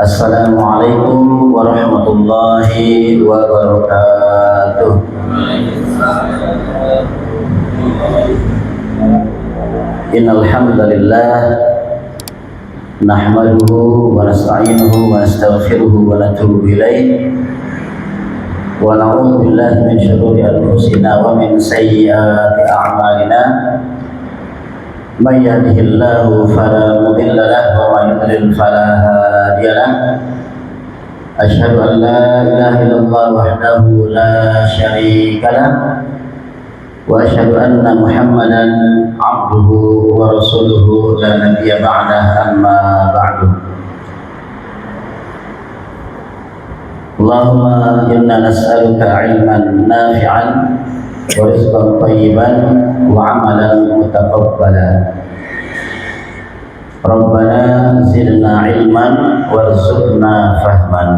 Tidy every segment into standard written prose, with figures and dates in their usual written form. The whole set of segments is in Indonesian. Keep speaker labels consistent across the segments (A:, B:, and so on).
A: Assalamualaikum warahmatullahi wabarakatuh. Innal hamdalillah nahmaduhu wa nasta'inuhu wa nastaghfiruhu wa natubu ilaih wa na'udzu billahi min syururi anfusina wa min sayyiati a'malina. Man yahdihillahu fala mudilla lahu wa man yudlil fala hadiya lahu. Asyhadu an la ilaha illallah wahdahu la syarika lahu wa asyhadu anna Muhammadan abduhu wa rasuluhu la nabiyya ba'dah, amma ba'du. Allahumma inna nas'aluka ilman nafi'an wa rizqan thayyiban wa amalan mutaqabbalan. Rabbana zidna ilman warzuqna fahman.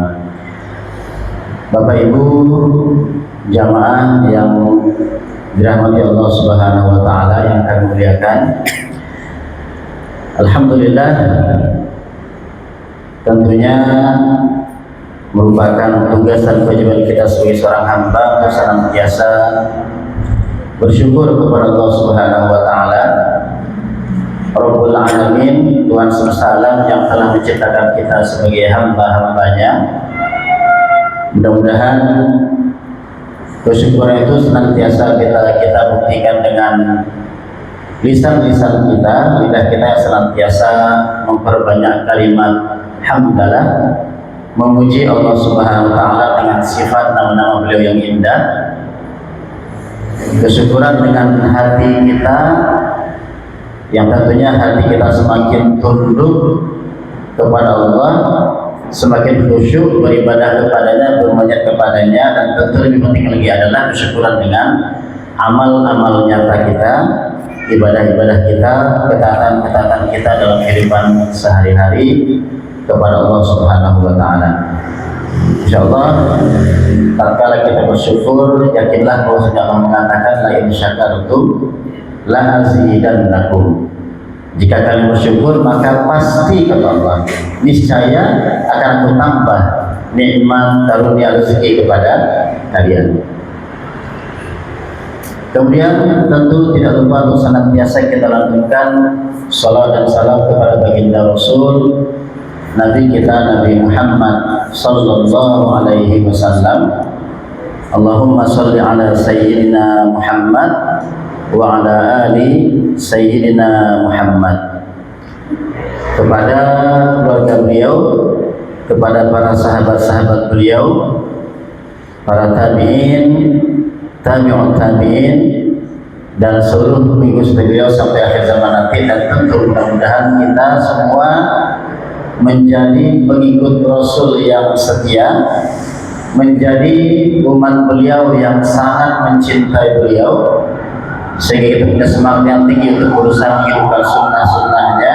A: Bapak Ibu jamaah yang dirahmati Allah Subhanahu wa taala yang kami muliakan, alhamdulillah, tentunya merupakan tugas dan kewajiban kita sebagai seorang hamba untuk senantiasa bersyukur kepada Allah Subhanahu wa taala, Rabbul Alamin, Tuhan semesta alam yang telah menciptakan kita sebagai hamba-hambanya. Mudah-mudahan kesyukuran itu senantiasa kita buktikan dengan lisan-lisan kita, lidah kita yang senantiasa memperbanyak kalimat hamdalah, memuji Allah Subhanahu wa taala dengan sifat nama-nama beliau yang indah. Kesyukuran dengan hati kita, yang tentunya hati kita semakin tunduk kepada Allah, semakin khusyuk beribadah kepadanya, bermunajat kepadanya, dan tentu lebih penting lagi adalah kesyukuran dengan amal-amal nyata kita, ibadah-ibadah kita, ketaatan-ketaatan kita dalam kehidupan sehari-hari kepada Allah Subhanahu wa taala. Insyaallah tatkala kita bersyukur, yakinlah bahwa Allah mengatakan la in syakartum la azidannakum. Jika kalian bersyukur maka pasti kata Allah, niscaya akan aku tambah nikmat karunia rezeki kepada kalian. Kemudian tentu tidak lupa untuk senantiasa kita lanjutkan salawat dan salam kepada baginda Rasul Nabi kita Nabi Muhammad sallallahu alaihi wasallam. Allahumma sholli ala sayyidina Muhammad wa ala ali sayyidina Muhammad. Kepada keluarga beliau, kepada para sahabat-sahabat beliau, para tabi'in, tabi'ut tabi'in, dan seluruh pengikut beliau sampai akhir zaman nanti. Dan tentu mudah-mudahan kita semua menjadi pengikut Rasul yang setia, menjadi umat beliau yang sangat mencintai beliau, sehingga kita punya semangat yang tinggi untuk berusaha menghidupkan sunnah-sunnahnya,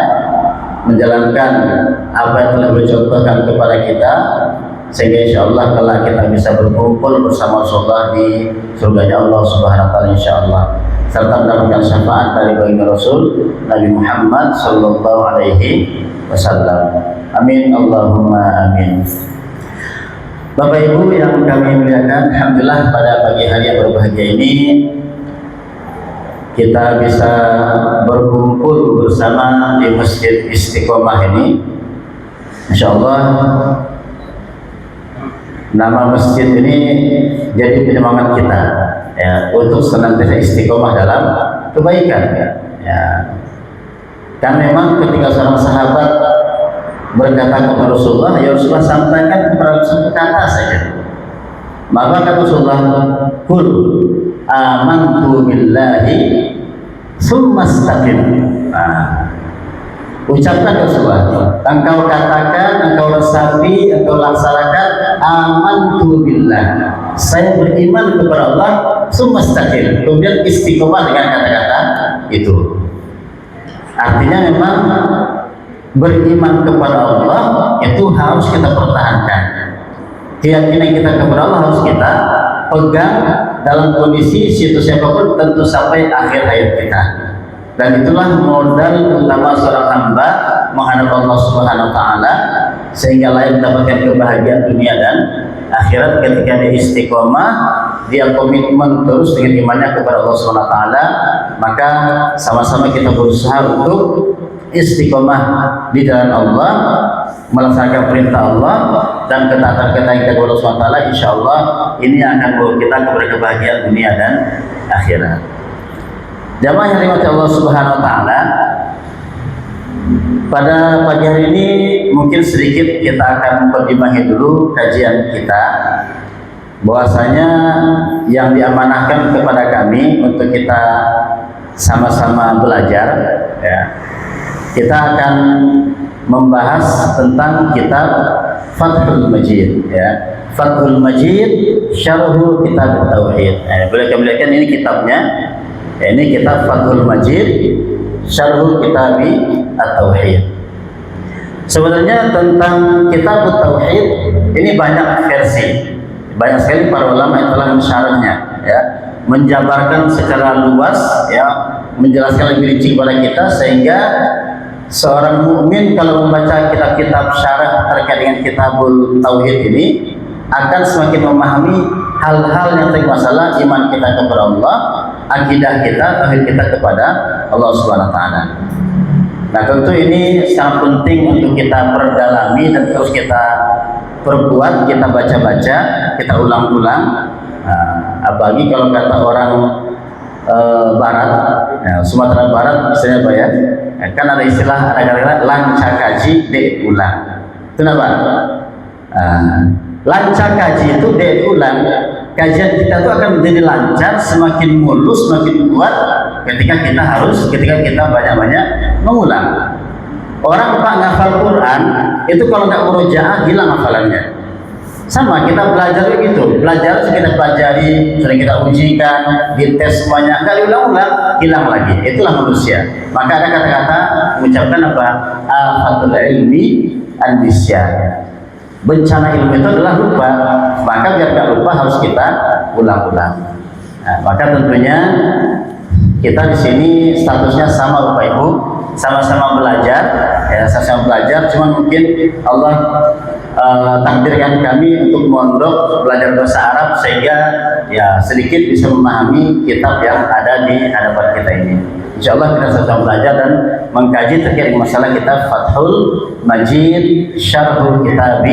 A: menjalankan apa yang telah dicontohkan kepada kita, sehingga insya Allah kelak kita bisa berkumpul bersama Rasulullah di surganya Allah Subhanahu wa taala insya Allah, serta mendapatkan syafaat dari baginda Rasul Nabi Muhammad sallallahu alaihi wasallam. Amin Allahumma amin. Bapak Ibu yang kami muliakan, alhamdulillah pada pagi hari yang berbahagia ini kita bisa berkumpul bersama di Masjid Istiqomah ini. Insyaallah nama masjid ini jadi penyemangat kita ya, untuk senantiasa istiqomah dalam kebaikan ya. Kan memang ketika seorang sahabat berkata kepada Rasulullah, ya Rasulullah, sampaikan kepada satu kata saja. Maka kata Rasulullah, qul amantu billahi tsumma istaqim. Ucapkan Rasulullah, engkau katakan, engkau resapi, engkau laksanakan amantu billah, saya beriman kepada Allah, tsumma istaqim, kemudian istiqomah dengan kata-kata itu. Artinya memang beriman kepada Allah itu harus kita pertahankan. Keyakinan kita kepada Allah harus kita pegang dalam kondisi situasi apapun, tentu sampai akhir hayat kita. Dan itulah modal utama seorang hamba menghadap Allah Subhanahu wa taala, sehingga layak mendapatkan kebahagiaan dunia dan akhirat. Ketika dia istiqomah, dia komitmen terus dengan imannya kepada Allah Subhanahu wa taala, maka sama-sama kita berusaha untuk istiqomah di jalan Allah, melaksanakan perintah Allah dan ketaatan-ketaatan kepada Allah Subhanahu wa taala. Insyaallah ini akan membawa kita kepada kebahagiaan dunia dan akhirat. Jamaah yang dirahmati Allah Subhanahu wa taala, pada pagi hari ini mungkin sedikit kita akan mempertimbangkan dulu kajian kita, bahwasanya yang diamanahkan kepada kami untuk kita sama-sama belajar, ya. Kita akan membahas tentang kitab Fathul Majid, ya. Fathul Majid Syarhul Kitab Tauhid. Boleh kan ini kitabnya. Ya, ini kitab Fathul Majid Syarhul Kitab At-Tauhid. Sebenarnya tentang kitab Tauhid ini banyak versi. Banyak sekali para ulama yang telah mensyarahnya, ya, menjabarkan secara luas, ya, menjelaskan lebih rinci kepada kita, sehingga seorang mukmin kalau membaca kitab-kitab syarah terkait dengan kitabul tauhid ini akan semakin memahami hal-hal yang terkait masalah iman kita kepada Allah, akidah kita, tauhid kita kepada Allah Subhanahu wa taala. Nah, tentu ini sangat penting untuk kita perdalami dan terus kita perbuat, kita baca-baca, kita ulang-ulang. Apalagi kalau kata orang Barat, ya, Sumatera Barat misalnya Pak, ya, kan ada istilah, ada kata lanca kaji dek ulang. Itu apa? Lanca kaji itu dek ulang. Kajian kita itu akan menjadi lancar, semakin mulus, semakin kuat ketika kita banyak-banyak mengulang. Orang Pak ngafal Quran itu kalau nggak murojaah hilang hafalannya. Sama kita belajar begitu, belajar kita pelajari, sering kita ujikan, dites semuanya, nggak diulang-ulang, hilang lagi. Itulah manusia. Maka ada kata-kata mengucapkan apa? Afatul ilmi an-nisyan. Bencana ilmu itu adalah lupa. Maka biar nggak lupa harus kita ulang-ulang. Nah, maka tentunya kita di sini statusnya sama Bapak Ibu, sama-sama belajar, ya, sama-sama belajar. Cuman mungkin Allah takdirkan kami untuk mondok belajar bahasa Arab sehingga ya sedikit bisa memahami kitab yang ada di hadapan kita ini. Insya Allah kita sama-sama belajar dan mengkaji terkait dengan masalah kitab Fathul Majid Syarhul Kitab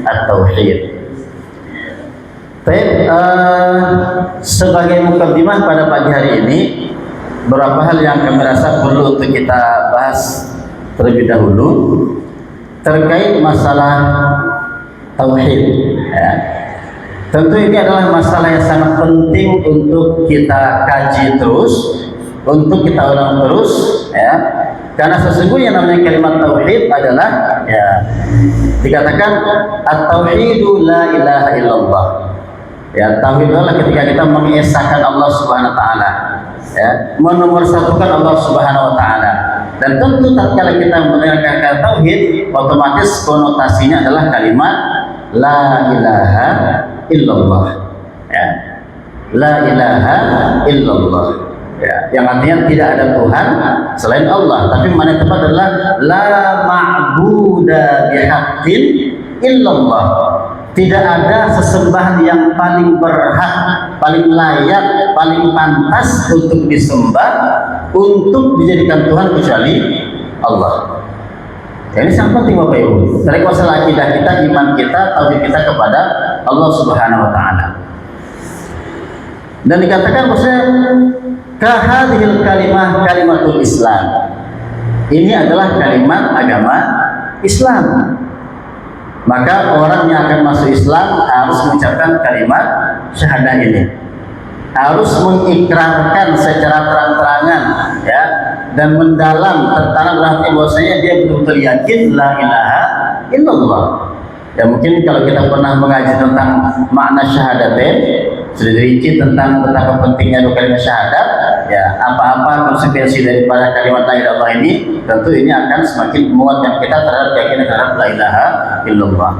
A: At-Tauhid. Baik, sebagai mukaddimah pada pagi hari ini, beberapa hal yang kami rasa perlu untuk kita bahas terlebih dahulu terkait masalah tauhid, ya. Tentu ini adalah masalah yang sangat penting untuk kita kaji terus, untuk kita ulang terus, ya. Karena sesungguhnya namanya kalimat tauhid adalah, ya, dikatakan at-tauhidu la ilaha illallah. Ya, tauhid adalah ketika kita mengesahkan Allah Subhanahu wa taala, ya, menomorsatukan Allah Subhanahu wa taala. Dan tentu tatkala kita mendengarkan kata tauhid, otomatis konotasinya adalah kalimat la ilaha illallah, ya. La ilaha illallah, ya, yang artinya tidak ada Tuhan selain Allah. Tapi mana tepat adalah la ma'buda bihaqqin illallah. Tidak ada sesembahan yang paling berhak, paling layak, paling pantas untuk disembah, untuk dijadikan Tuhan kecuali Allah. Ini sangat penting Bapak Ibu. Dari masalah akidah kita, iman kita, tauhid kita kepada Allah Subhanahu wa taala. Dan dikatakan maksudnya kahadhil kalimah kalimatul Islam. Ini adalah kalimat agama Islam. Maka orang yang akan masuk Islam harus mengucapkan kalimat syahadah ini, harus mengikrarkan secara terang-terangan, ya, dan mendalam tertanam dalam hati bahwasanya dia betul-betul yakin la ilaha illallah. Ya, mungkin kalau kita pernah mengaji tentang makna syahadatain, sudah dirinci tentang betapa pentingnya kalimat syahadat, ya, apa-apa konsekuensi daripada kalimat la ilaha illallah ini, tentu ini akan semakin menguatkan kita terhadap keyakinan terhadap la ilaha illallah.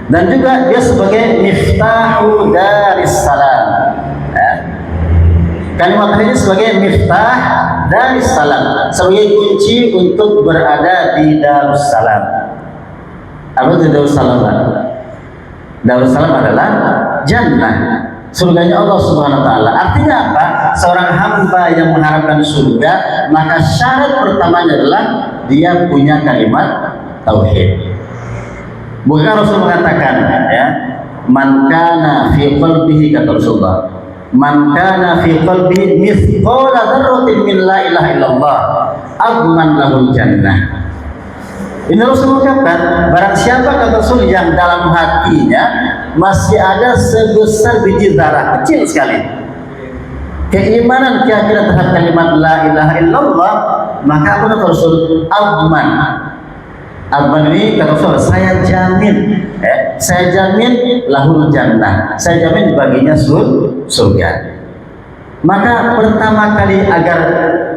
A: Dan juga dia sebagai miftahu daris salam, ya. Kalimat ini sebagai miftah daris salam, sebagai kunci untuk berada di Darussalam. Apa itu Darussalam? Darussalam adalah jannah, surganya Allah Subhanahu wa taala. Artinya apa? Seorang hamba yang mengharapkan surga, maka syarat pertamanya adalah dia punya kalimat tauhid. Bukan Rasul mengatakan ya, man kana fi qalbihi, kata Rasulullah, man kana fi qalbihi mithqala dzarratin min la ilaha illallah adman lahul jannah. Ini Rasul mengatakan, barang siapa, kata Rasul, yang dalam hatinya masih ada sebesar biji zarah, kecil sekali, keimanan, keyakinan terhadap kalimat la ilaha illallah, maka apa kata Rasul? Adman. Adman ini kata Rasul, saya jamin, saya jamin lahul jannah, saya jamin baginya surga. Maka pertama kali agar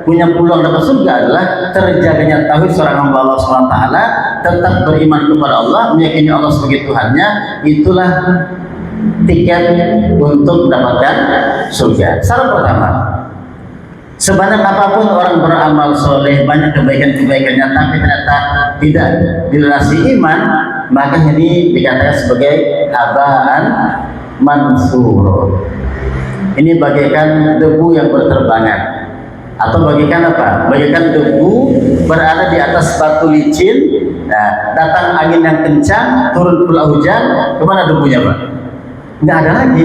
A: punya peluang dapat surga adalah terjaganya tauhid seorang hamba Allah SWT, tetap beriman kepada Allah, meyakini Allah sebagai Tuhannya. Itulah tiket untuk mendapatkan surga. Syarat pertama, sebanyak apapun orang beramal soleh, banyak kebaikan-kebaikannya, tapi ternyata tidak dilunasi iman, maka ini dikatakan sebagai habaan mansur. Ini bagaikan debu yang berterbangan, atau bagaikan apa? Bagaikan debu berada di atas batu licin. Nah, datang angin yang kencang, turun pula hujan, kemana debunya, Pak? Nggak ada lagi,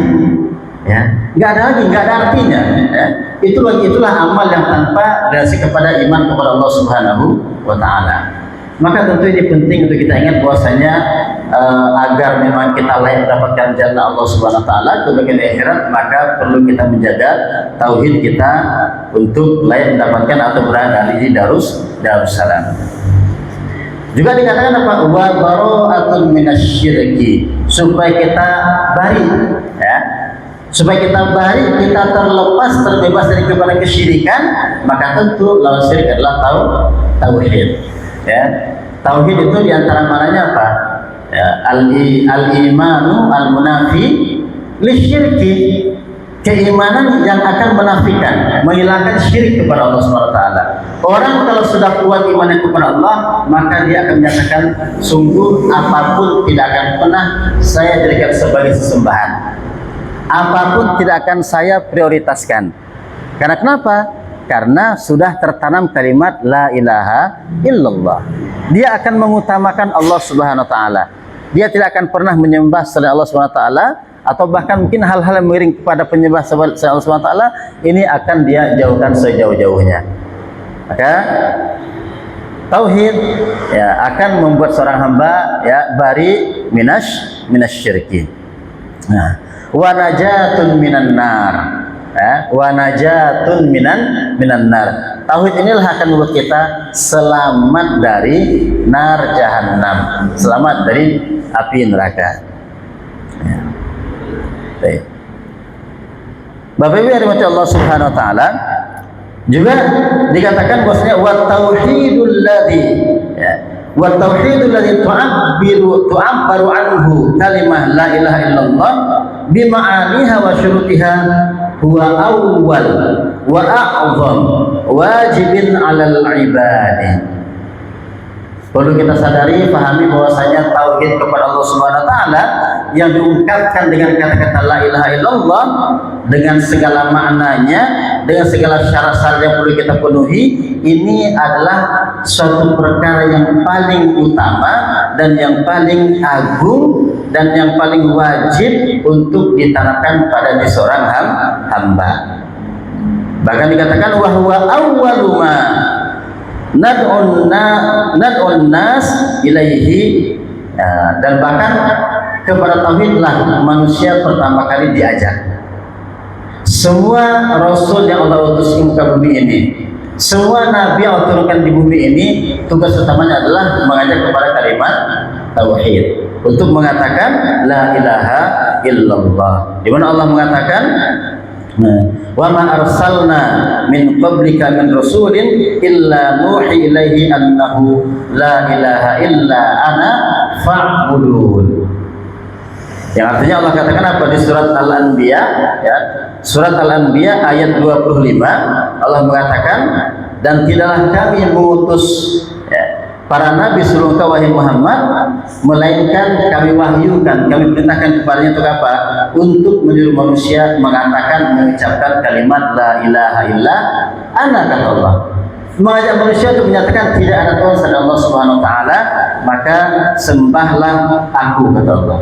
A: ya, nggak ada lagi, nggak ada artinya. Ya. Itulah amal yang tanpa relasi kepada iman kepada Allah Subhanahu wa Ta'ala. Maka tentu ini penting untuk kita ingat bahwasanya agar memang kita layak mendapatkan jannah Allah Subhanahu wa taala, kebaikan akhirat, maka perlu kita menjaga tauhid kita untuk layak mendapatkan atau berada di Darussalam. Juga dikatakan apa? Wa bara'atun minasyirki, supaya kita bari, ya. Supaya kita bari, kita terlepas, terbebas dari kepada kesyirikan, maka tentu lawan syirik adalah tauhid. Ya, tauhid itu diantara mananya apa? Ya, al-imanu al-munafi lisyirki, keimanan yang akan menafikan, menghilangkan syirik kepada Allah SWT. Orang kalau sudah kuat imannya kepada Allah, maka dia akan menyatakan, sungguh apapun tidak akan pernah saya jadikan sebagai sesembahan, apapun tidak akan saya prioritaskan. Karena kenapa? Karena sudah tertanam kalimat la ilaha illallah. Dia akan mengutamakan Allah Subhanahu wa taala. Dia tidak akan pernah menyembah selain Allah Subhanahu wa taala, atau bahkan mungkin hal-hal yang miring kepada penyembah selain Allah Subhanahu wa taala, ini akan dia jauhkan sejauh-jauhnya. Maka tauhid ya akan membuat seorang hamba ya bari minasyirki. Nah, wa najatun minan nar. Wa najatun minan nar. Tauhid inilah akan membuat kita selamat dari nar jahannam, selamat dari api neraka. Ya. Baik. Bapak Ibu yang dirahmati Allah Subhanahu wa taala, juga dikatakan bahwasanya wa tauhidul ladzi, ya, wa tauhidul ladzi tu'abbaru anhu kalimah la ilaha illallah bima'aniha wa syurutiha huwa awwal wa a'zam wajibin 'alal ibadi. Perlu kita sadari, pahami bahwasanya tauhid kepada Allah Subhanahu wa taala yang diungkapkan dengan kata-kata la ilaha illallah, dengan segala maknanya, dengan segala syarat-syarat yang perlu kita penuhi, ini adalah suatu perkara yang paling utama dan yang paling agung dan yang paling wajib untuk ditanamkan pada seorang hamba. Bahkan dikatakan wa huwa awwalu ma nad'un nas ilaihi, dan bahkan kepada tauhidlah manusia pertama kali diajak. Semua rasul yang Allah utus ke bumi ini, semua nabi yang Allah turunkan di bumi ini, tugas utamanya adalah mengajak kepada kalimat tauhid, untuk mengatakan la ilaha illallah. Di mana Allah mengatakan, wa ma arsalna min qablika min rasulin illa nuhi ilaihi annahu la ilaha illa ana fa'budun. Yang artinya Allah katakan apa di surat Al-Anbiya, ya, surat Al-Anbiya ayat 25, Allah mengatakan, dan tidaklah kami mengutus, ya, para nabi seluruh wahai Muhammad, melainkan kami wahyukan, kami perintahkan kepadanya untuk apa? Untuk menyuruh manusia mengatakan, mengucapkan kalimat la ilaha illa ana, kata Allah. Mengajak manusia untuk menyatakan tidak ada Tuhan selain Allah Subhanahu wa taala, maka sembahlah aku, kata Allah.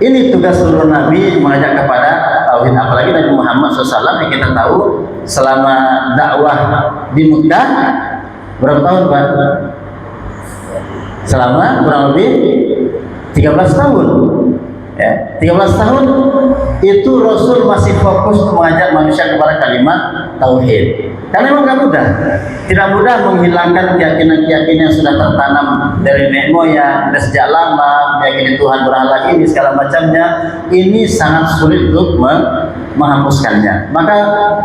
A: Ini tugas seluruh nabi, mengajak kepada tauhid. Apalagi Nabi Muhammad SAW yang kita tahu selama dakwah di Mekah berapa tahun, Pak? Selama kurang lebih 13 tahun. Ya, 13 tahun itu Rasul masih fokus untuk mengajak manusia kepada kalimat tauhid. Karena memang gak mudah, tidak mudah menghilangkan keyakinan-keyakinan yang sudah tertanam dari nenek moyang, dari sejak lama, meyakini Tuhan berhala ini segala macamnya. Ini sangat sulit untuk menghapuskannya. Maka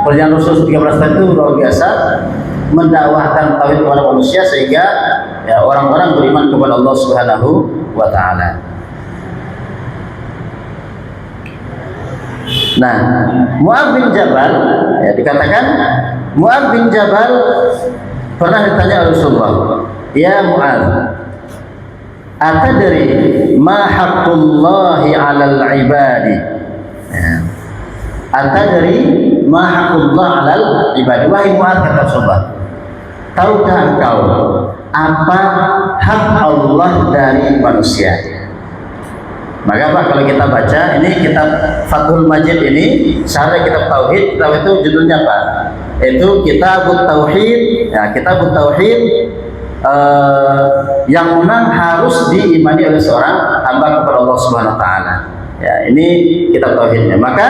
A: perjalanan Rasul 13 tahun itu luar biasa, mendakwahkan tauhid kepada manusia sehingga ya, orang-orang beriman kepada Allah Subhanahu wa taala. Nah, Mu'adz bin Jabal, ya, dikatakan Mu'adz bin Jabal pernah ditanya Rasulullah, ya Mu'adz, atadri ma haqqullahi 'alal 'ibadi? Ya. Atadri ma haqqullah 'alal 'ibadi? Wahai Mu'adz, kata Rasulullah, tahukah engkau apa hak Allah dari manusia? Maka Pak, kalau kita baca ini kitab Fathul Majid ini, syarah kitab tauhid, kitab itu judulnya Pak, itu Kitabut Tauhid. Ya, Kitabut Tauhid yang menang harus diimani oleh seorang hamba kepada Allah Subhanahu wa taala. Ya, ini kitab tauhidnya. Maka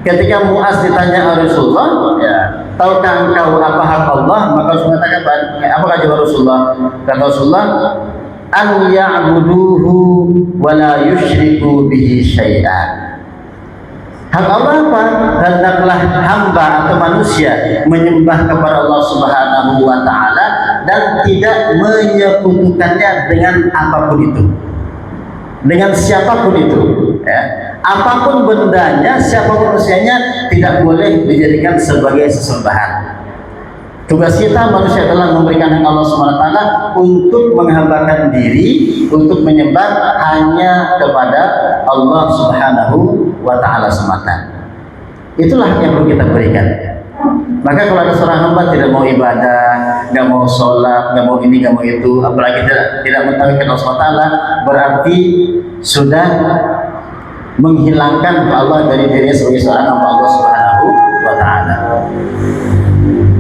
A: ketika Mu'adz ditanya oleh Rasulullah, ya, tahukah engkau apa hak Allah? Maka Rasulullah mengatakan, apa jawab Rasulullah? Kata Rasulullah, an ya'buduhu wa la yusyriku bihi syai'an. Hak Allah apa? Hendaklah hamba atau manusia menyembah kepada Allah Subhanahu wa taala dan tidak menyekutukannya dengan apapun itu, dengan siapapun itu, ya. Apapun bendanya, siapapun manusianya, tidak boleh dijadikan sebagai sesembahan. Tugas kita manusia adalah memberikan hak Allah SWT untuk menghambakan diri, untuk menyembah hanya kepada Allah Subhanahu wa taala semata. Itulah yang perlu kita berikan. Maka kalau ada seorang hamba tidak mau ibadah, nggak mau sholat, nggak mau ini, nggak mau itu, apalagi tidak mentauhidkan Allah SWT, berarti sudah menghilangkan Allah dari dirinya sebagai seorang hamba Allah Subhanahu wa taala.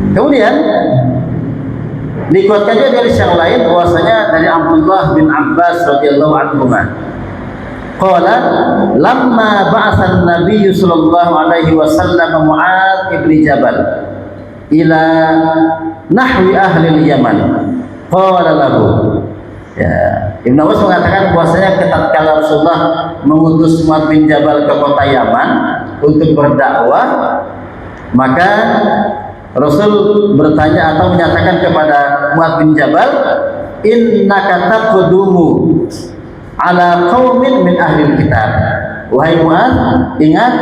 A: Kemudian dikuatkan juga dari yang lain bahwasanya dari Abdullah bin Abbas radhiyallahu anhu, qala lamma ba'atha an-nabiy sallallahu alaihi wasallam Mu'adz bin Jabal ila nahwi ahli al-Yaman, qala lahu, ya, Ibnu Abbas mengatakan bahwasanya ketika Rasulullah mengutus Mu'adz bin Jabal ke kota Yaman untuk berdakwah, maka Rasul bertanya atau menyatakan kepada Mu'adz bin Jabal, innaka taqdumu ala qaumin min ahli kitab. Wahai Mu'adz, ingat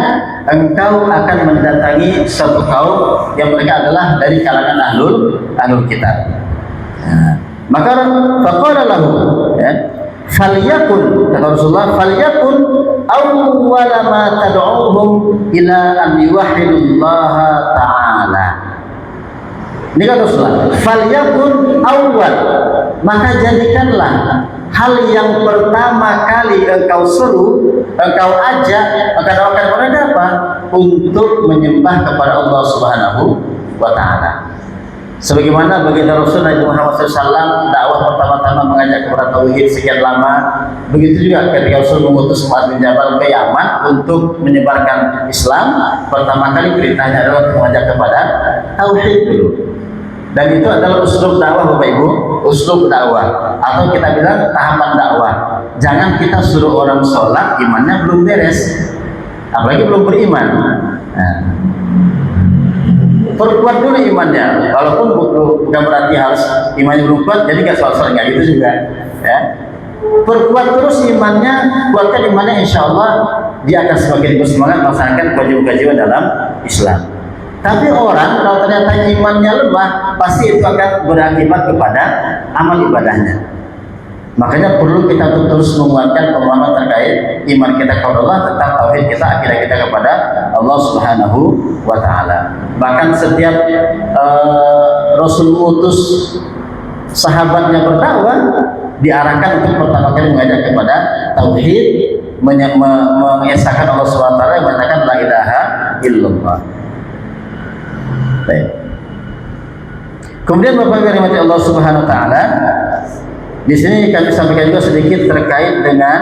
A: engkau akan mendatangi satu kaum yang mereka adalah dari kalangan ahlul kitab. Maka faqala lahu, ya, falyakun, kata Rasulullah, falyakun awwala ma tad'uhum ila an yuwahhidullaha ta'ala. Ini kan Rasulullah, falyakun awwal, maka jadikanlah hal yang pertama kali engkau seru, engkau ajak, engkau doakan kepada apa? Untuk menyembah kepada Allah Subhanahu wa taala. Sebagaimana baginda Rasul Nabi Muhammad SAW dakwah pertama-tama mengajak kepada tauhid sekian lama, begitu juga ketika Rasul mengutus Mu'adz bin Jabal ke Yaman untuk menyebarkan Islam, pertama kali perintahnya adalah untuk mengajak kepada tauhid dulu. Dan itu adalah uslub dakwah, Bapak Ibu, uslub dakwah, atau kita bilang tahapan dakwah. Jangan kita suruh orang sholat, imannya belum beres, apalagi belum beriman. Nah, perkuat dulu imannya, walaupun bukan berarti harus imannya belum kuat, jadi nggak sholat nggak gitu juga, ya. Perkuat terus imannya, kuatkan imannya, insya Allah dia akan semakin bersemangat melaksanakan kewajiban dalam Islam. Tapi orang kalau ternyata imannya lemah, pasti itu akan berakibat kepada amal ibadahnya. Makanya perlu kita terus menguatkan pemahaman terkait iman kita kepada Allah, tentang tauhid kita, akidah kita kepada Allah Subhanahu wa taala. Bahkan setiap Rasul utus sahabatnya berdakwah, diarahkan untuk pertama kali mengajak kepada tauhid, mengesahkan Allah Subhanahu wa taala, mengatakan la ilaha illallah. Baik. Kemudian Bapak Ibu rahmati Allah Subhanahu wa taala, di sini kami sampaikan juga sedikit terkait dengan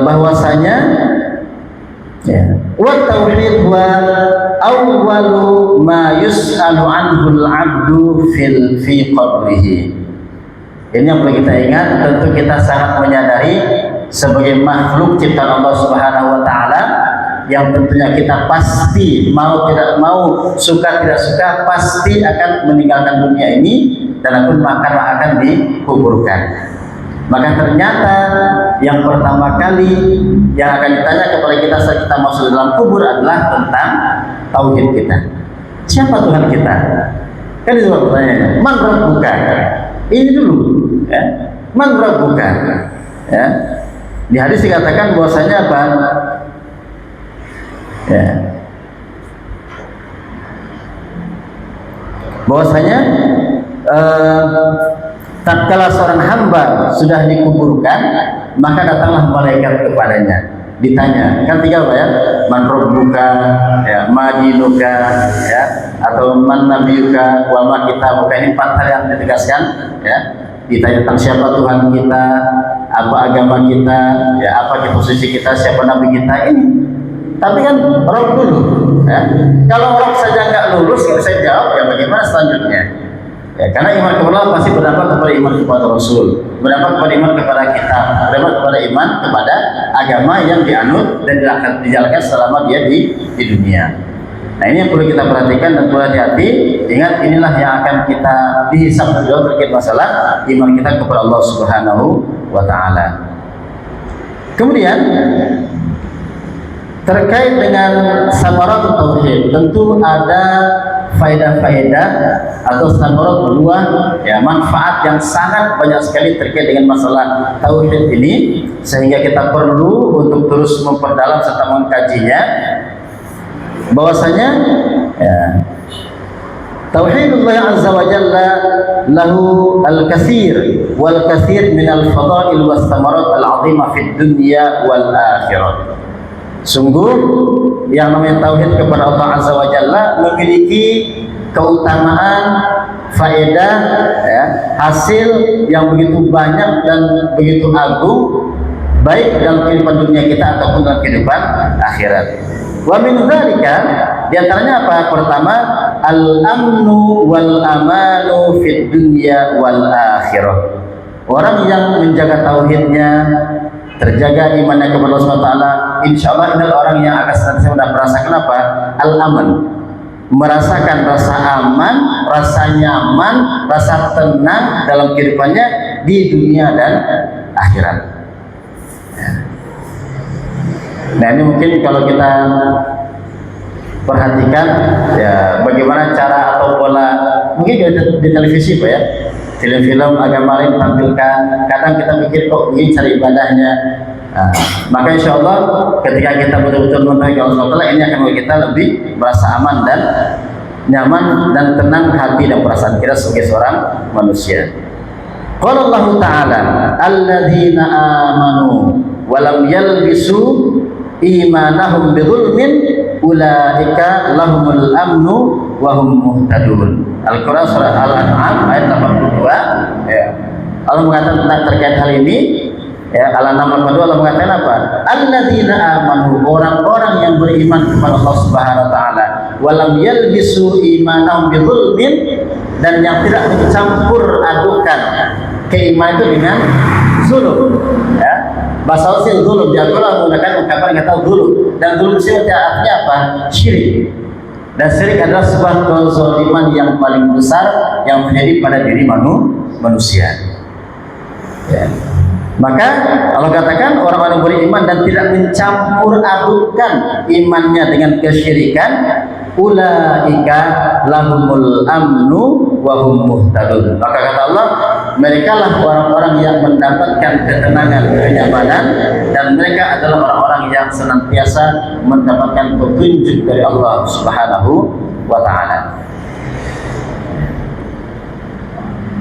A: bahwasanya wa tauhid wa awwalu ma yus'alu anhu al-'abdu fi qabrihi. Ini yang perlu kita ingat. Tentu kita sangat menyadari sebagai makhluk ciptaan Allah Subhanahu wa taala, yang tentunya kita pasti mau tidak mau, suka tidak suka, pasti akan meninggalkan dunia ini dan akan dikuburkan. Maka ternyata yang pertama kali yang akan ditanya kepada kita saat kita masuk dalam kubur adalah tentang tauhid kita. Siapa Tuhan kita? Kan itu pertanyaannya. Man rabbuka? Ini dulu, ya. Man rabbuka? Ya. Di hadis dikatakan bahwasanya apa? Ya. Bahwasanya tatkala seorang hamba sudah dikuburkan, maka datanglah malaikat kepadanya, ditanya, kan tinggal ya, man rabbuka, ya, ma dinuka, ya, atau man nabiyuka, wa ma kitabuka. Ini 4 hal yang ditegaskan, ya. Ditanya tentang siapa Tuhan kita, apa agama kita, ya, apa posisi kita, siapa nabi kita. Ini tapi kan Rob dulu, ya. Kalau Rob saja nggak lulus, kita saya jawab, ya bagaimana selanjutnya? Ya, karena iman kepada Allah pasti berdampak kepada iman kepada Rasul, berdampak kepada iman kepada kitab, berdampak kepada iman kepada agama yang dianut dan dijalankan selama dia di dunia. Nah, ini yang perlu kita perhatikan dan perlu hati-hati. Ingat, inilah yang akan kita dihisab terkait masalah iman kita kepada Allah Subhanahu wa taala. Kemudian terkait dengan samaratut tauhid, tentu ada faedah-faedah atau samarat buah, ya, manfaat yang sangat banyak sekali terkait dengan masalah tauhid ini, sehingga kita perlu untuk terus memperdalam serta mengkajinya. Bahwasanya ya, tauhidullah azza wa jalla lahu al-katsir wal katsir min al-fadail was samarat al-'azimah fid dunya wal akhirah. Sungguh yang namanya tauhid kepada Allah Azza wa Jalla memiliki keutamaan, faedah, ya, hasil yang begitu banyak dan begitu agung, baik dalam kehidupan dunia kita ataupun dalam kehidupan akhirat. Wa min dzalika, di antaranya apa? Pertama, al-amnu wal amanu fid dunya wal akhirah. Orang yang menjaga tauhidnya, terjaga imannya kepada Allah SWT, insya Allah ini orang yang akan senantiasa merasakan apa? Al-aman, merasakan rasa aman, rasa nyaman, rasa tenang dalam kehidupannya di dunia dan akhirat. Nah, ini mungkin kalau kita perhatikan, ya, bagaimana cara atau pola, mungkin di televisi, Pak, ya, film-film agama lain tampilkan, kadang kita pikir kok ingin cari ibadahnya. Nah, maka insya Allah ketika kita betul-betul mengetahui Allah SWT, ini akan membuat kita lebih merasa aman dan nyaman dan tenang hati dan perasaan kita sebagai seorang manusia. Qala Allah Ta'ala, alladzina amanu walam yalbisu imanahum bidzulmin ulaika lahumul amnu wa hum muhtadun. Al-Quran surah Al-An'am ayat 82, ya. Allah mengatakan tentang terkait hal ini, ya, Al-An'am 82, Allah mengatakan apa? Alladzina amanu, orang-orang yang beriman kepada Allah Subhanahu wa taala, walam yalbisu imanahum bidzulmin, dan yang tidak mencampur adukan keimanan itu dengan zulum, ya. Bahasa asli zulum, dia menggunakan ungkapan kata zulum, dan zulum itu artinya apa? Syirik. Dan syirik adalah sebuah kezaliman yang paling besar yang terjadi pada diri manusia. Ya. Maka Allah katakan orang-orang beriman dan tidak mencampur adukan imannya dengan kesyirikan, ulaika lahumul amnu wa hum muhtadun. Maka kata Allah, mereka lah orang-orang yang mendapatkan ketenangan, kenyamanan, dan mereka adalah orang-orang yang senantiasa mendapatkan petunjuk dari Allah Subhanahu wa taala.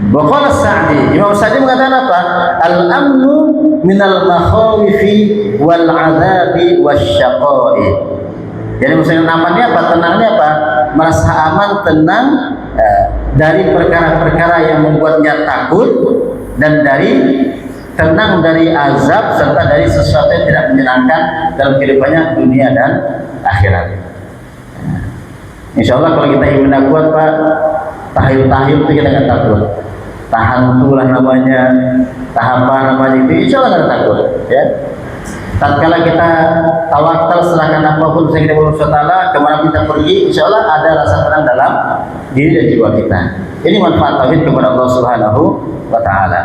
A: Waqala Sa'di, Imam Sa'di mengatakan apa? Al-amnu minal makhawifi wal adzabi wasyaqa'i. Jadi maksudnya namanya apa? Tenangnya apa? Merasa aman, tenang dari perkara-perkara yang membuatnya takut, dan tenang dari azab, serta dari sesuatu yang tidak menyenangkan dalam kehidupannya dunia dan akhirat. Insya Allah kalau kita iman kuat Pak, tahil-tahil itu kita nggak takut. Tahantu lah namanya, tahapan namanya itu, insya Allah nggak takut. Ya. Tatkala kita tawakal, serahkan apapun kepada Allah Subhanahu wa taala, kemana kita pergi, insya Allah ada rasa tenang dalam diri dan jiwa kita. Ini manfaat tauhid kepada Allah Subhanahu wa taala.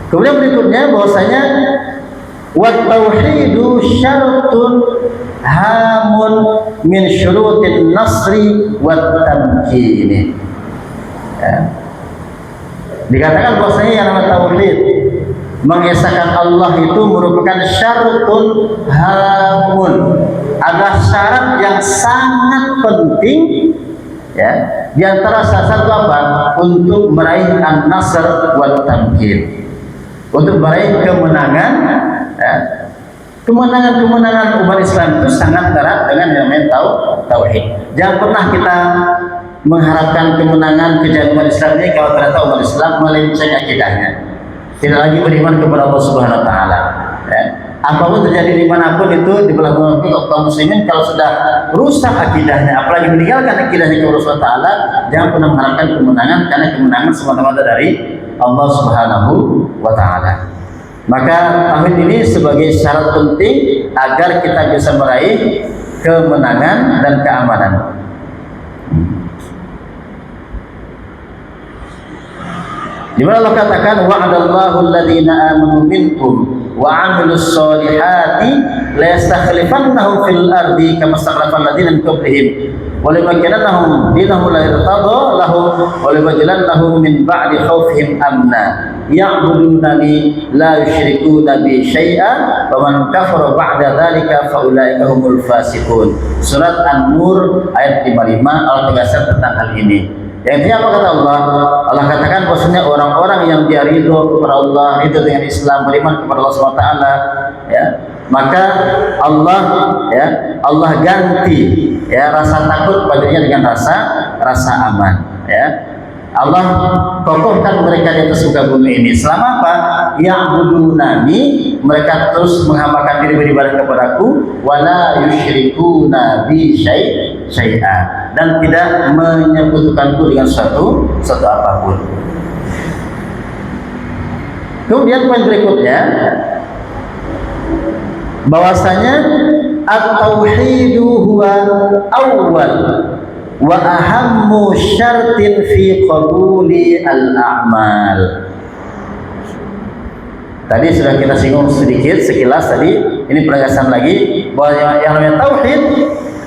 A: Kemudian berikutnya bahwasanya wat tauhidu syartun hamun min syurutin nasri wat tamkini. Ya. Dikatakan bahwasanya yang namanya tauhid, mengesahkan Allah itu merupakan syartun hamun, adalah syarat yang sangat penting, ya, di antara syarat apa? Untuk meraih an-nasr wat tamkin, untuk meraih kemenangan, ya. Kemenangan umat Islam itu sangat erat dengan yang namanya tauhid. Jangan pernah kita mengharapkan kemenangan kejayaan umat Islam ini kalau ternyata umat Islam melenceng akidahnya, tidak lagi beriman kepada Allah Subhanahu wa taala. Ya. Apapun terjadi dimanapun itu di belakang kaum muslimin, kalau sudah rusak akidahnya, apalagi meninggalkan akidahnya kepada Allah Subhanahu wa taala, jangan pernah mengharapkan kemenangan, karena kemenangan semata-mata dari Allah Subhanahu wa taala. Maka tauhid ini sebagai syarat penting agar kita bisa meraih kemenangan dan keamanan. Di mana Allah katakan wa'adallahu alladhina amanu minkum wa 'amilus solihati la yastakhlifannahum fil ardi kama istakhlafa alladhina min qablihim wa limakkanannahum dinahum la irtada lahum wa libajlannahum min ba'di khawfihim amna ya'budunani la yusyrikuna bi syai'a wa man kafara ba'da dzalika fa ulaika humul fasiqun. Surat An-Nur ayat 55 Allah tegaskan tentang hal ini. Yang intinya apa kata Allah? Allah katakan bahwasanya orang-orang yang dia ridho kepada Allah, ridho dengan Islam, beriman kepada Allah SWT, ya, maka Allah ganti, ya, rasa takut padanya dengan rasa aman, ya. Allah kokohkan mereka di atas muka bumi ini selama apa? Ya'budunani, mereka terus menghambakan diri beribadah kepadaku, wala yusyrikuna bi syai'a, dan tidak menyekutukanku dengan suatu apapun. Kemudian poin berikutnya bahwasanya at-tauhidu huwa awwal wa ahammu syartin fi qabuli al-a'mal. Tadi sudah kita singgung sedikit sekilas tadi, ini penegasan lagi bahwa yang namanya tauhid,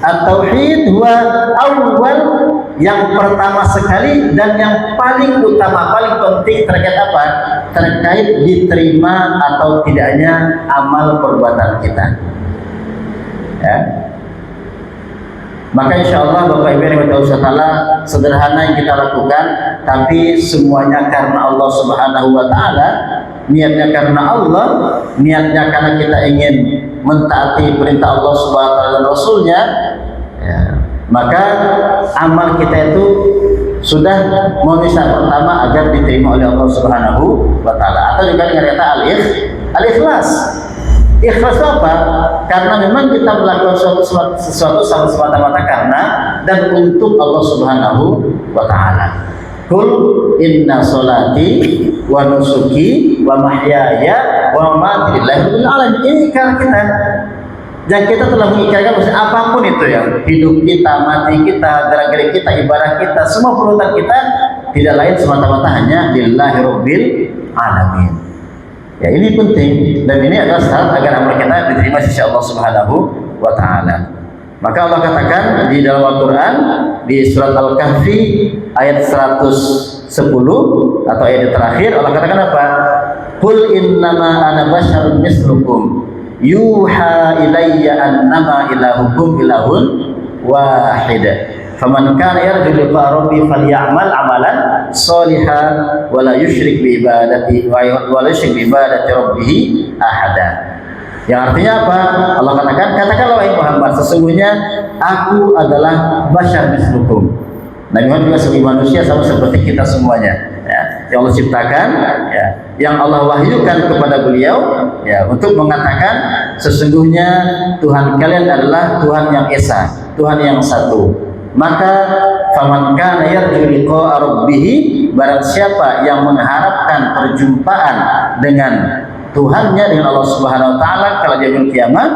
A: at-tauhid huwa awwal, yang pertama sekali dan yang paling utama, paling penting terkait apa? Terkait diterima atau tidaknya amal perbuatan kita. Ya. Maka insya Allah Bapak Ibu yang bertauhid taala, sederhana yang kita lakukan, tapi semuanya karena Allah Subhanahu wa taala, niatnya karena Allah, niatnya karena kita ingin mentaati perintah Allah Subhanahu wa taala dan Rasulnya, ya, maka amal kita itu sudah memenuhi syarat pertama agar diterima oleh Allah Subhanahu wa taala, atau juga dengan kata al-ikhlas. Ikhlas apa? Karena memang kita melakukan sesuatu semata-mata karena dan untuk Allah Subhanahu wa taala. Qul inna sholati wa nusuki wa mahyaya wa mamati lillahi rabbil alamin. Ini ikrar kita. Dan kita telah mengikrarkan bahwa apapun itu ya, hidup kita, mati kita, gerak-gerik kita, ibadah kita, semua perbuatan kita tidak lain semata-mata hanya lillahi rabbil alamin. Ya, ini penting dan ini adalah syarat agar amal kita diterima sisi Allah Subhanahu wa taala. Maka Allah katakan di dalam Al-Quran di surat Al-Kahfi ayat 110 atau ayat terakhir, Allah katakan apa? Qul innama ana basyarun mislukum yuha ilayya annama ilahukum ilahun wahid. Faman kana yarju liqa rabbi falyamal amalan shalihan wa la yusyrik bi ibadati rabbih ahada. Yang artinya apa? Allah katakanlah wahai Muhammad, sesungguhnya aku adalah basyar mislukum. Nabi Muhammad juga sebagai manusia sama seperti kita semuanya, ya, yang Allah ciptakan, ya, yang Allah wahyukan kepada beliau, ya, untuk mengatakan sesungguhnya Tuhan kalian adalah Tuhan yang esa, Tuhan yang satu. Maka faman kana yarju liqa rabbih, barang siapa yang mengharapkan perjumpaan dengan Tuhannya, dengan Allah Subhanahu wa taala kala yaumil kiamat,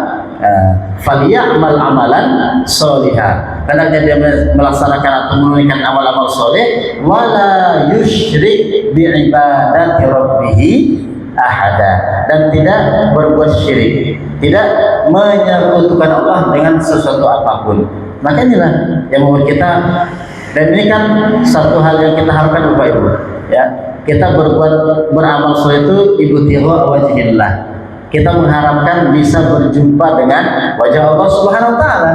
A: falyamal amalan sholihan, karena dia melaksanakan atau menunaikan amal-amal soleh, wala yusyrik bi ibadati rabbih ahada, dan tidak berbuat syirik, tidak menyekutukan Allah dengan sesuatu apapun. Maka inilah yang membuat kita, dan ini kan satu hal yang kita harapkan Bapak Ibu, ya, kita beramal soleh itu ibtigha wajhillah. Kita mengharapkan bisa berjumpa dengan wajah Allah Subhanahu wa taala.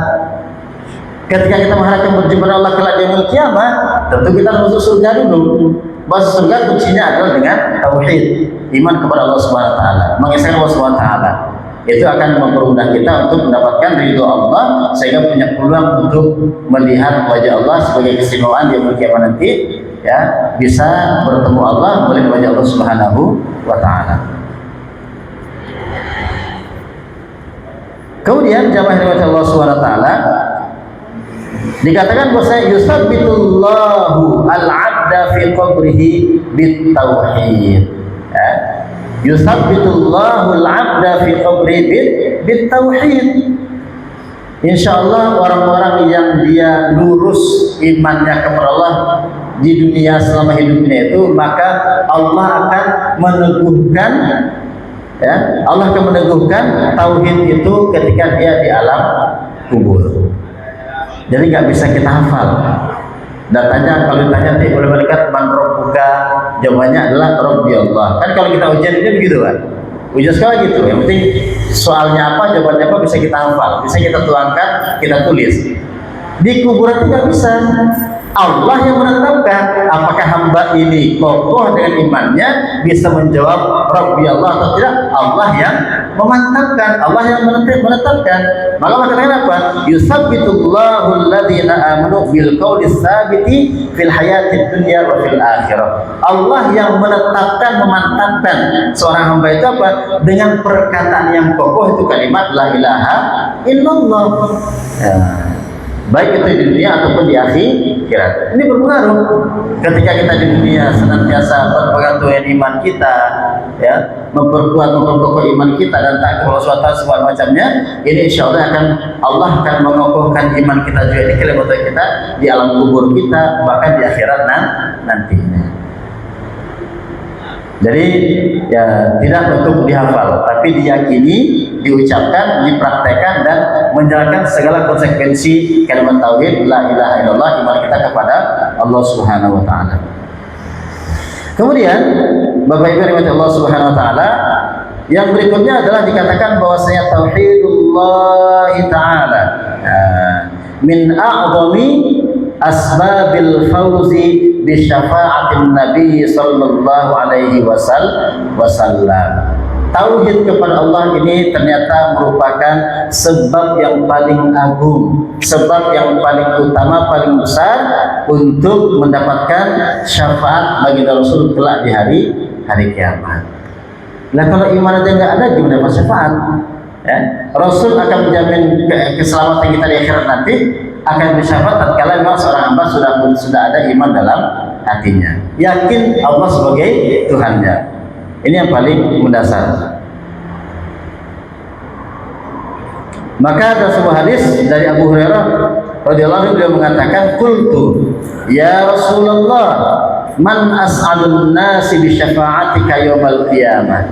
A: Ketika kita mengharapkan berjumpa dengan Allah kelak di yaumil kiamat, tentu kita harus masuk surga dulu. Masuk surga kuncinya adalah dengan tauhid, iman kepada Allah Subhanahu wa taala, mengesahkan Allah Subhanahu wa taala. Itu akan mempermudah kita untuk mendapatkan ridho Allah, sehingga punya peluang untuk melihat wajah Allah sebagai keistimewaan di yaumil kiamat nanti, ya, bisa bertemu Allah melalui wajah Allah Subhanahu wa taala. Kemudian jamaah rahmat Allah Subhanahu wa taala dikatakan bahwa yusabbitullahu al-'abda fi qabrihi bit-tauhid. Ya. Yusabbitullahu al-'abda fi qabrihi bit-tauhid. Insyaallah orang-orang yang dia lurus imannya kepada Allah di dunia selama hidupnya itu, maka Allah akan meneguhkan, ya, Allah akan meneguhkan tauhid itu ketika dia di alam kubur. Jadi nggak bisa kita hafal datanya. Kalau ditanya oleh malaikat man rabbuka, jawabannya adalah Rabbi Allah. Kan kalau kita ujian ini begitu kan, ujian sekali gitu. Yang penting soalnya apa, jawabannya apa bisa kita hafal, bisa kita tuangkan, kita tulis. Di kuburan tidak bisa. Allah yang menetapkan apakah hamba ini kokoh dengan imannya, bisa menjawab Rabbi Allah atau tidak. Allah yang memantapkan, Allah yang menetapkan. Maka Allah katakan apa? Yusabbitullahu alladhina amanu bil qawli tsabiti fil hayatid dunya wa fil akhirah. Allah yang menetapkan, memantapkan seorang hamba itu apa? Dengan perkataan yang kokoh, itu kalimat la ilaha illallah. Ya. Baik itu di dunia ataupun di akhirat. Ini berpengaruh. Ketika kita di dunia senantiasa berpegang teguh iman kita, ya, memperkokoh iman kita dan taat kepada Allah segala macamnya, ini insya Allah akan mengokohkan iman kita juga di kelebatan kita, di alam kubur kita, bahkan di akhirat nantinya. Jadi ya tidak untuk dihafal, tapi diyakini, diucapkan, dipraktekkan, dan menjalankan segala konsekuensi kalimat tauhid la ilaha illallah, iman kita kepada Allah Subhanahu wa taala. Kemudian Bapak Ibu rahmati Allah Subhanahu wa taala, yang berikutnya adalah dikatakan bahwasanya tauhidullah taala min a'zami asbabil fauzi bi syafa'atin Nabi sallallahu alaihi wasallam. Tauhid kepada Allah ini ternyata merupakan sebab yang paling agung, sebab yang paling utama, paling besar untuk mendapatkan syafaat bagi Rasul kelak di hari kiamat. Nah, kalau iman aja nggak ada, gimana dapat syafaat? Ya, Rasul akan menjamin keselamatan kita di akhirat nanti, akan bersyafaat tatkala memang seorang hamba sudah ada iman dalam hatinya, yakin Allah sebagai Tuhannya. Ini yang paling mendasar. Maka ada sebuah hadis dari Abu Hurairah radhiyallahu anhu, beliau mengatakan, qultu ya Rasulullah, man as'alun nasi bi syafa'atika yaumal qiyamah.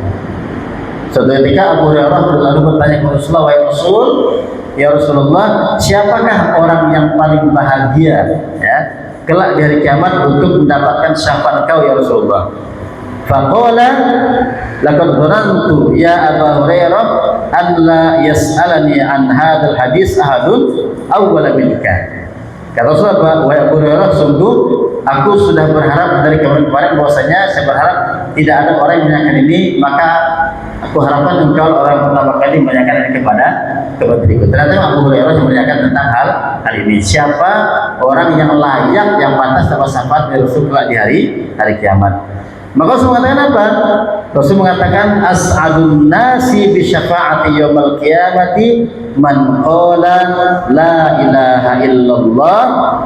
A: Suatu ketika Abu Hurairah lalu bertanya kepada Rasulullah, wahai Rasul, ya Rasulullah, siapakah orang yang paling bahagia ya kelak di hari kiamat untuk mendapatkan syafaat Engkau ya Rasulullah? Faqala laqad dhanantu ya Abu Hurairah an la yas'alani an hadzal hadis ahadun awwala minka. Kata Rasulullah, wahai Abu Hurairah, sungguh aku sudah berharap dari kemarin bahwasanya saya berharap tidak ada orang yang menanyakan ini, maka aku harapkan engkau orang pertama kali menanyakan ini kepada diriku. Ternyata Abu Hurairah yang menanyakan tentang hal ini. Siapa orang yang layak, yang pantas dapat syafaat dari Rasulullah di hari kiamat? Maka Rasul mengatakan apa? Rasul mengatakan as'adun nasi bi syafaati yaumil qiyamati man qala la ilaha illallah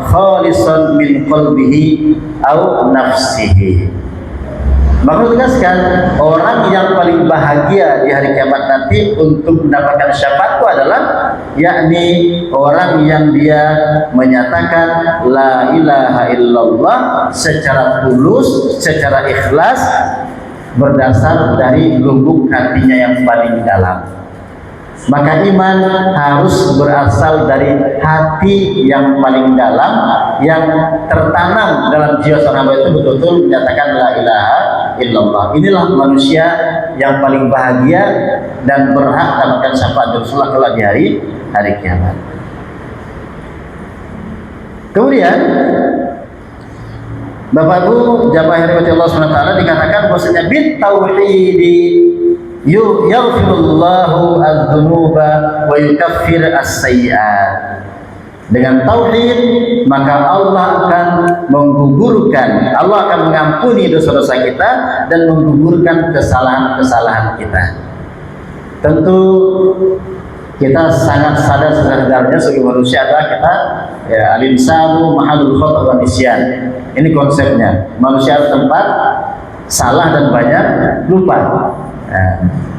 A: khalisan min qalbihi au nafsihi. Maka tegaskan, orang yang paling bahagia di hari kiamat nanti untuk mendapatkan syafaat itu adalah yakni orang yang dia menyatakan la ilaha illallah secara tulus, secara ikhlas, berdasar dari lubuk hatinya yang paling dalam. Maka iman harus berasal dari hati yang paling dalam, yang tertanam dalam jiwa seorang hamba itu betul-betul menyatakan la ilaha illallah. Inilah manusia yang paling bahagia dan berhak mendapatkan syafaat Rasulullah kelak di hari kiamat. Kemudian Bapak Ibu jamaah yang dirahmati Allah Subhanahu wa taala, dikatakan bahwasanya bit tauhidi yaghfirullahu adz-dzunuba wa yukaffir as-sayyi'at. Dengan tauhid maka Allah akan menggugurkan, Allah akan mengampuni dosa-dosa kita dan menggugurkan kesalahan-kesalahan kita. Tentu kita sangat sadarnya sebagai manusia adalah kita ya al-insanu mahallul khata' wa nisyan. Ini konsepnya. Manusia tempat salah dan banyak lupa.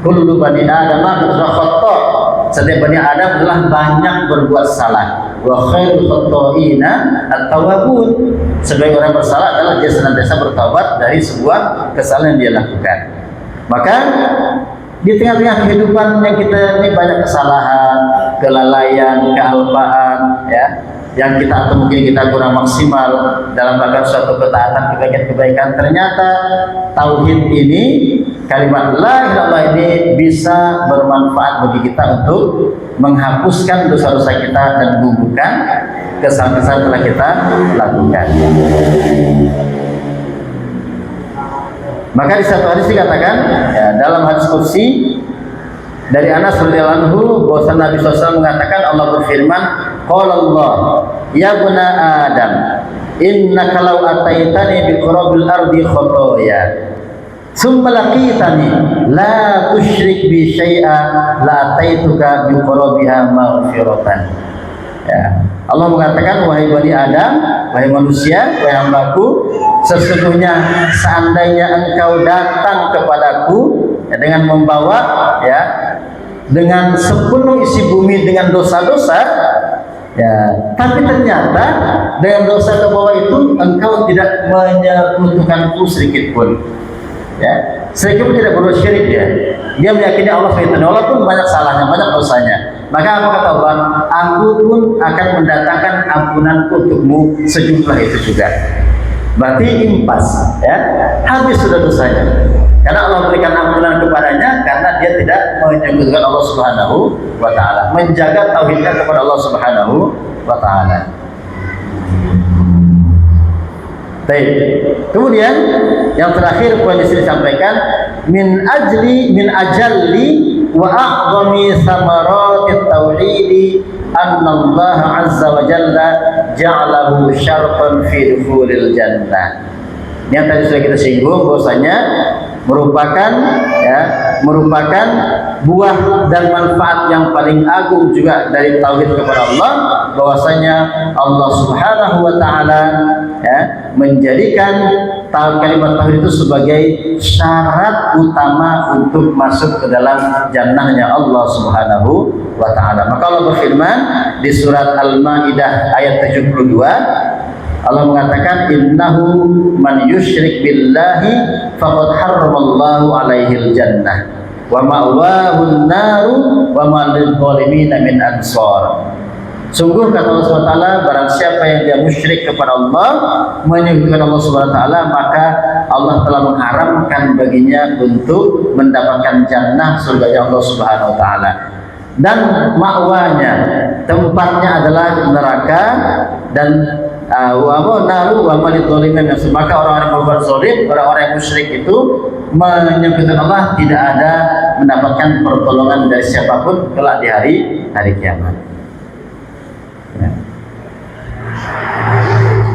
A: Kullu bani Adam khata'. Setiap bani Adam adalah banyak berbuat salah. Wa khairul khata'ina at-tawwabun. Sebagai orang bersalah adalah dia senantiasa bertaubat dari sebuah kesalahan yang dia lakukan. Maka di tengah-tengah kehidupan yang kita ini banyak kesalahan, kelalaian, kealpaan, ya, yang kita atau mungkin kita kurang maksimal dalam melakukan suatu ketaatan, kebaikan-kebaikan. Ternyata tauhid ini, kalimat la ilaha illallah ini bisa bermanfaat bagi kita untuk menghapuskan dosa-dosa kita dan menggugurkan kesalahan-kesalahan telah kita lakukan. Maka di satu hadis dikatakan ya, dalam hadis kursi dari Anas radhiyallahu anhu bahwa Nabi SAW mengatakan, Allah berfirman, qala Allah ya buna Adam innaka law ataitani bi qurabil ardi khotoya summa laqitani la tusyrik bi syai'a la ataituka bi qurabiha maghfiratan. Ya, Allah mengatakan, wahai bani Adam, wahai manusia, wahai hambaku, sesungguhnya seandainya engkau datang kepadaku ya, dengan membawa ya dengan sepenuh isi bumi dengan dosa-dosa ya, tapi ternyata dengan dosa ke bawah itu engkau tidak menyekutukanku sedikit pun ya, sedikit pun tidak berbuat syirik dia meyakini Allah SWT walaupun banyak salahnya, banyak dosanya. Maka apa kata Allah? Aku pun akan mendatangkan ampunanku untukmu sejumlah itu juga. Berarti impas ya, habis sudah dosanya. Karena Allah berikan ampunan kepadanya karena dia tidak menyekutukan Allah Subhanahu wa taala, menjaga tauhidnya kepada Allah Subhanahu wa taala. Baik. Kemudian yang terakhir poin yang disampaikan min ajalli wa a'zami samaratit tauhidi anna Allah azza wa jalla ja'alahu syarfan fi dukhulil jannah. Yang tadi sudah kita singgung bahwasanya merupakan buah dan manfaat yang paling agung juga dari tauhid kepada Allah, bahwasanya Allah Subhanahu wa taala ya menjadikan kalimat tauhid itu sebagai syarat utama untuk masuk ke dalam jannahnya Allah Subhanahu wa taala. Maka Allah berfirman di surat Al-Maidah ayat 72, Allah mengatakan, innahu man yusyrik billahi faqad harramallahu alaihil jannah wa ma'wahun naru wa ma lil zalimin min ansar. Sungguh kata Allah SWT, barang siapa yang dia musyrik kepada Allah, menyekutukan Allah SWT, maka Allah telah mengharamkan baginya untuk mendapatkan jannah surga Allah Subhanahu wa taala. Dan ma'wanya, tempatnya adalah neraka, dan naru wa malil zalimin. Maka orang-orang yang berbuat zalim, orang-orang yang musyrik itu menyekutukan Allah, tidak ada mendapatkan pertolongan dari siapapun kelak di hari kiamat.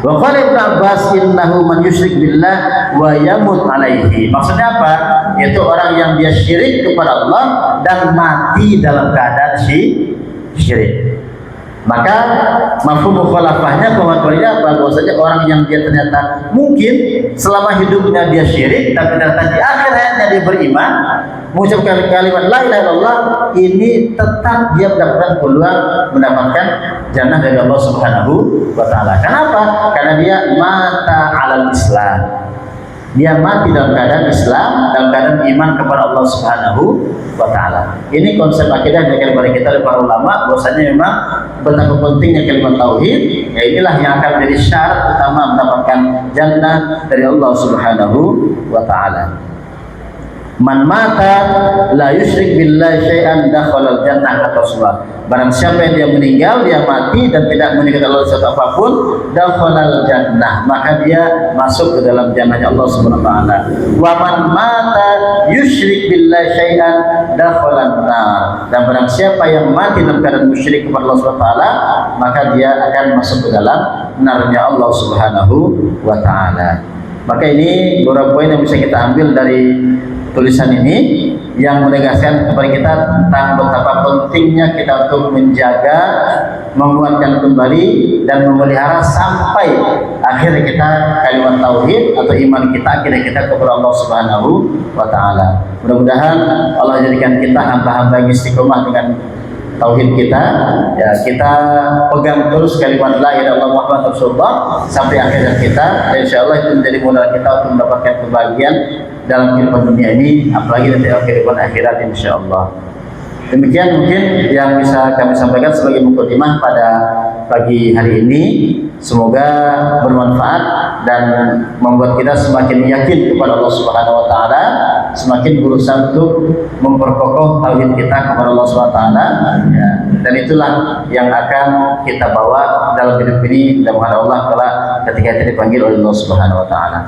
A: Wa qala Ibnu Abbas innahu man yusyrik billah wa yamut alaihi. Maksudnya apa? Yaitu orang yang dia syirik kepada Allah dan mati dalam keadaan syirik. Maka mafhum mukhalafahnya bahwasanya apa? Bahwasanya orang yang dia ternyata mungkin selama hidupnya dia syirik, tapi ternyata di akhir hayatnya dia beriman, mengucapkan kalimat la ilaha illallah, ini tetap dia mendapatkan peluang mendapatkan jannah dari Allah Subhanahu wa taala. Kenapa? Karena dia mata alal Islam. Dia mati dalam keadaan Islam, dalam keadaan iman kepada Allah Subhanahu wa taala. Ini konsep akidah yang diberikan kita oleh para ulama, bahwasanya memang betapa pentingnya kalimat tauhid. Ya, inilah yang akan menjadi syarat utama mendapatkan jannah dari Allah Subhanahu wa taala. Man mata la yusyrik billahi syai'an dakhala al-jannah, kata Rasulullah. Barang siapa yang dia meninggal, dia mati dan tidak menyekutukan Allah sesuatu apapun, dakhala al-jannah, maka dia masuk ke dalam jannahnya Allah Subhanahu wa taala. Wa man mata yusyrik billahi syai'an dakhala an-nar. Dan barang siapa yang mati dalam keadaan musyrik kepada Allah Subhanahu wa taala, maka dia akan masuk ke dalam narnya Allah Subhanahu wa taala. Maka ini beberapa poin yang bisa kita ambil dari tulisan ini yang menegaskan kepada kita tentang betapa pentingnya kita untuk menjaga, menguatkan kembali dan memelihara sampai akhir kita kalimat tauhid atau iman kita, akhirnya kita kepada Allah Subhanahu wa taala. Mudah-mudahan Allah jadikan kita hamba-hamba yang istiqomah dengan tauhid kita, ya, kita pegang terus kalimat la ilaha illallah Muhammadur Rasulullah sampai akhir kita, dan insyaallah itu menjadi modal kita untuk mendapatkan kebahagiaan dalam kehidupan dunia ini, apalagi nanti kehidupan akhirat insyaallah. Demikian mungkin yang bisa kami sampaikan sebagai mukadimah pada pagi hari ini. Semoga bermanfaat dan membuat kita semakin yakin kepada Allah Subhanahu wa taala, semakin berusaha untuk memperkokoh tauhid kita kepada Allah Subhanahu wa taala, ya. Dan itulah yang akan kita bawa dalam hidup ini, mudah-mudahan Allah kelak ketika kita dipanggil oleh Allah Subhanahu wa taala.